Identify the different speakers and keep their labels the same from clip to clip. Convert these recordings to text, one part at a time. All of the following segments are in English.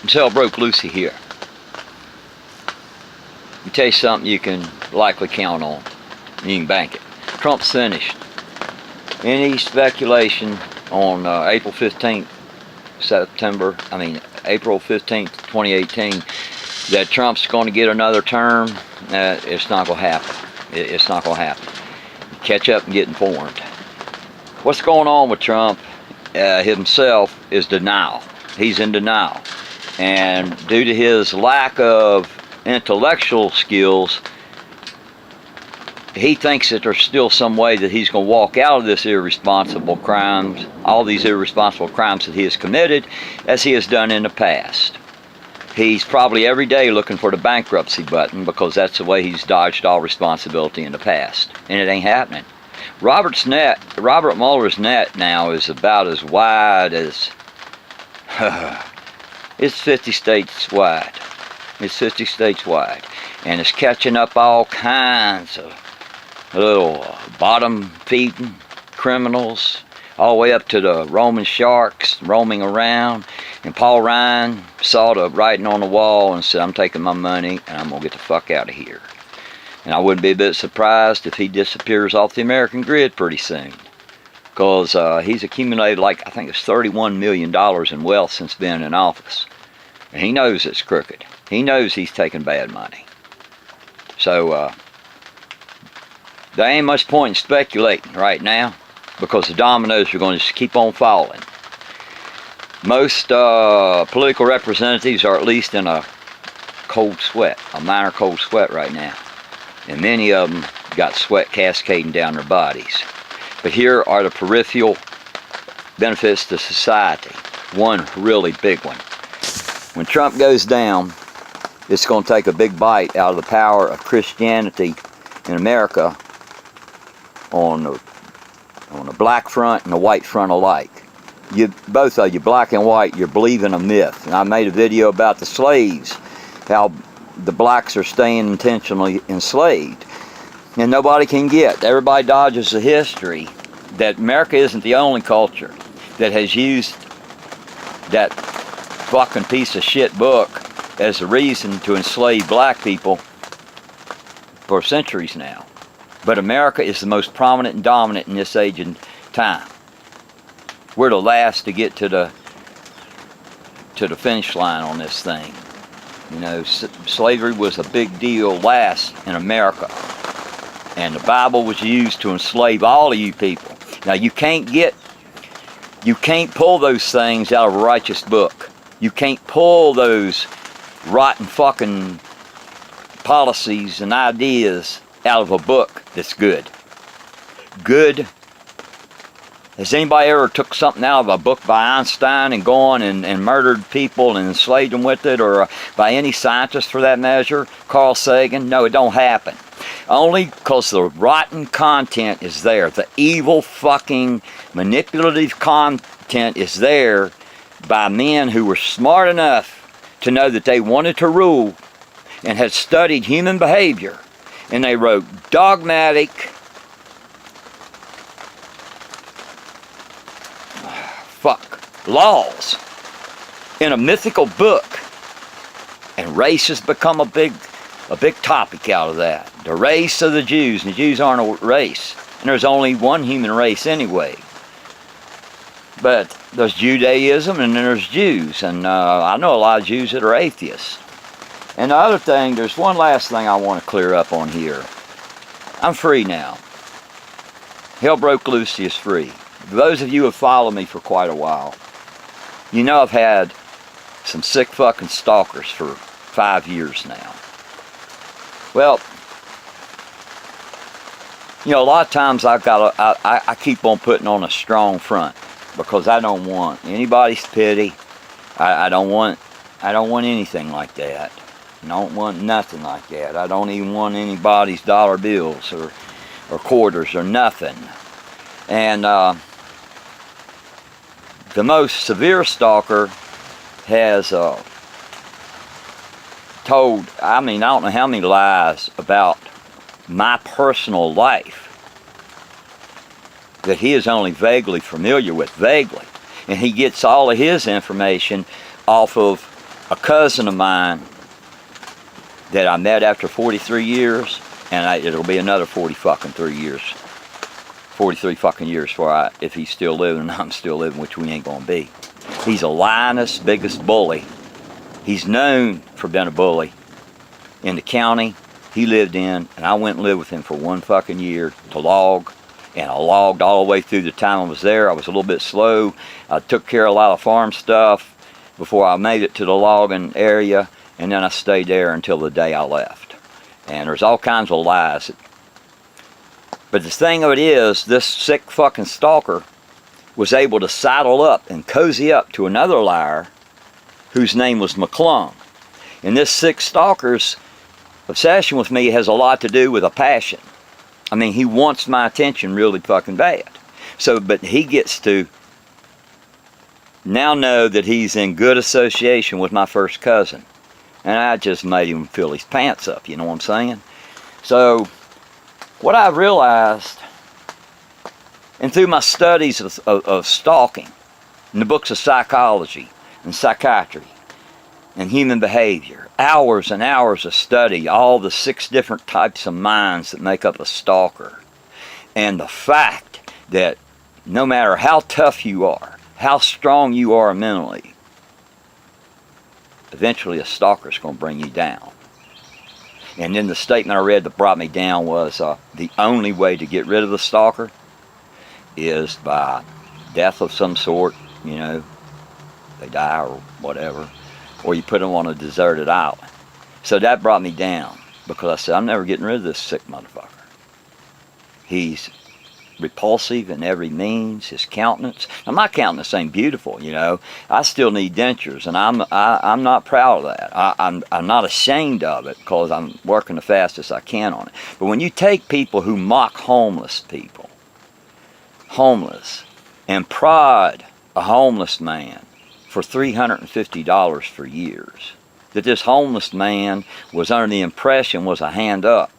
Speaker 1: It's hell broke loosey here. Let me tell you something you can likely count on. You can bank it. Trump's finished. Any speculation on April 15th, April 15th, 2018, that Trump's going to get another term, it's not going to happen. It's not going to happen. Catch up and get informed. What's going on with Trump himself is denial. He's in denial. And due to his lack of intellectual skills, he thinks that there's still some way that he's going to walk out of this irresponsible crimes, all these irresponsible crimes that he has committed, as he has done in the past. He's probably every day looking for the bankruptcy button because that's the way he's dodged all responsibility in the past. And it ain't happening. Robert Mueller's net now is about as wide as... it's 50 states wide. It's 50 states wide. And it's catching up all kinds of little bottom-feeding criminals, all the way up to the Roman sharks roaming around. And Paul Ryan saw the writing on the wall and said, I'm taking my money and I'm going to get the fuck out of here. And I wouldn't be a bit surprised if he disappears off the American grid pretty soon. Because he's accumulated, I think it's $31 million in wealth since being in office. And he knows it's crooked. He knows he's taking bad money. So, there ain't much point in speculating right now, because the dominoes are going to just keep on falling. Most political representatives are at least in a cold sweat, a minor cold sweat right now. And many of them got sweat cascading down their bodies. But here are the peripheral benefits to society. One really big one. When Trump goes down, it's going to take a big bite out of the power of Christianity in America on the black front and the white front alike. Both of you, black and white, you're believing a myth. And I made a video about the slaves, how the blacks are staying intentionally enslaved. And nobody can get. Everybody dodges the history that America isn't the only culture that has used that fucking piece of shit book as a reason to enslave black people for centuries now. But America is the most prominent and dominant in this age and time. We're the last to get to the finish line on this thing. You know, slavery was a big deal last in America. And the Bible was used to enslave all of you people. Now you can't pull those things out of a righteous book. You can't pull those rotten fucking policies and ideas out of a book that's good. Good. Has anybody ever took something out of a book by Einstein and gone and murdered people and enslaved them with it, or by any scientist for that measure? Carl Sagan? No, it don't happen. Only because the rotten content is there. The evil fucking manipulative content is there by men who were smart enough to know that they wanted to rule and had studied human behavior. And they wrote dogmatic laws in a mythical book. And race has become a big topic out of that. The race of the Jews. And the Jews aren't a race. And there's only one human race anyway. But there's Judaism and then there's Jews. And I know a lot of Jews that are atheists. And the other thing, there's one last thing I want to clear up on here. I'm free now. Hell broke loose is free. Those of you who have followed me for quite a while, you know I've had some sick fucking stalkers for 5 years now. Well, you know, a lot of times I keep on putting on a strong front because I don't want anybody's pity. I don't want anything like that. I don't want nothing like that. I don't even want anybody's dollar bills or quarters or nothing. And the most severe stalker has told, I don't know how many lies about my personal life that he is only vaguely familiar with, vaguely. And he gets all of his information off of a cousin of mine that I met after 43 years, and it'll be another 43 years before if he's still living and I'm still living, which we ain't gonna be. He's a lioness, biggest bully. He's known for being a bully in the county he lived in, and I went and lived with him for 1 fucking year to log, and I logged all the way through the time I was there. I was a little bit slow. I took care of a lot of farm stuff before I made it to the logging area, and then I stayed there until the day I left. And there's all kinds of lies. But the thing of it is, this sick fucking stalker was able to saddle up and cozy up to another liar whose name was McClung. And this sick stalker's obsession with me has a lot to do with a passion. I mean, he wants my attention really fucking bad. So, but he gets to now know that he's in good association with my first cousin. And I just made him fill his pants up, you know what I'm saying? So, what I realized, and through my studies of stalking, in the books of psychology and psychiatry and human behavior, hours and hours of study, all the 6 different types of minds that make up a stalker, and the fact that no matter how tough you are, how strong you are mentally, eventually a stalker's going to bring you down. And then the statement I read that brought me down was the only way to get rid of the stalker is by death of some sort, you know, they die or whatever, or you put them on a deserted island. So that brought me down, because I said, I'm never getting rid of this sick motherfucker. He's repulsive in every means, his countenance. Now my countenance ain't beautiful, you know. I still need dentures, and I'm not proud of that. I'm not ashamed of it, because I'm working the fastest I can on it. But when you take people who mock homeless people, homeless, and prod a homeless man for $350 for years, that this homeless man was under the impression was a hand up,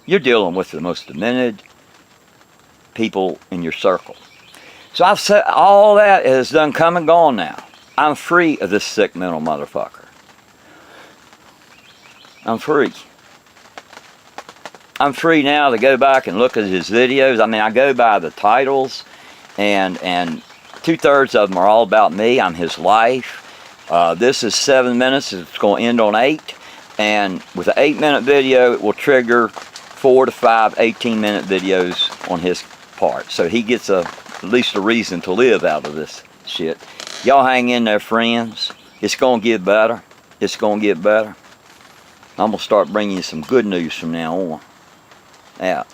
Speaker 1: you're dealing with the most demented people in your circle. So I've said all that has done come and gone now. I'm free of this sick mental motherfucker. I'm free. I'm free now to go back and look at his videos. I mean, I go by the titles, and 2/3 of them are all about me. I'm his life. This is 7 minutes. It's going to end on 8. And with an 8-minute video, it will trigger 4 to 5 18-minute videos on his part. So he gets at least a reason to live out of this shit. Y'all hang in there, friends. It's going to get better. It's going to get better. I'm going to start bringing you some good news from now on. Yeah.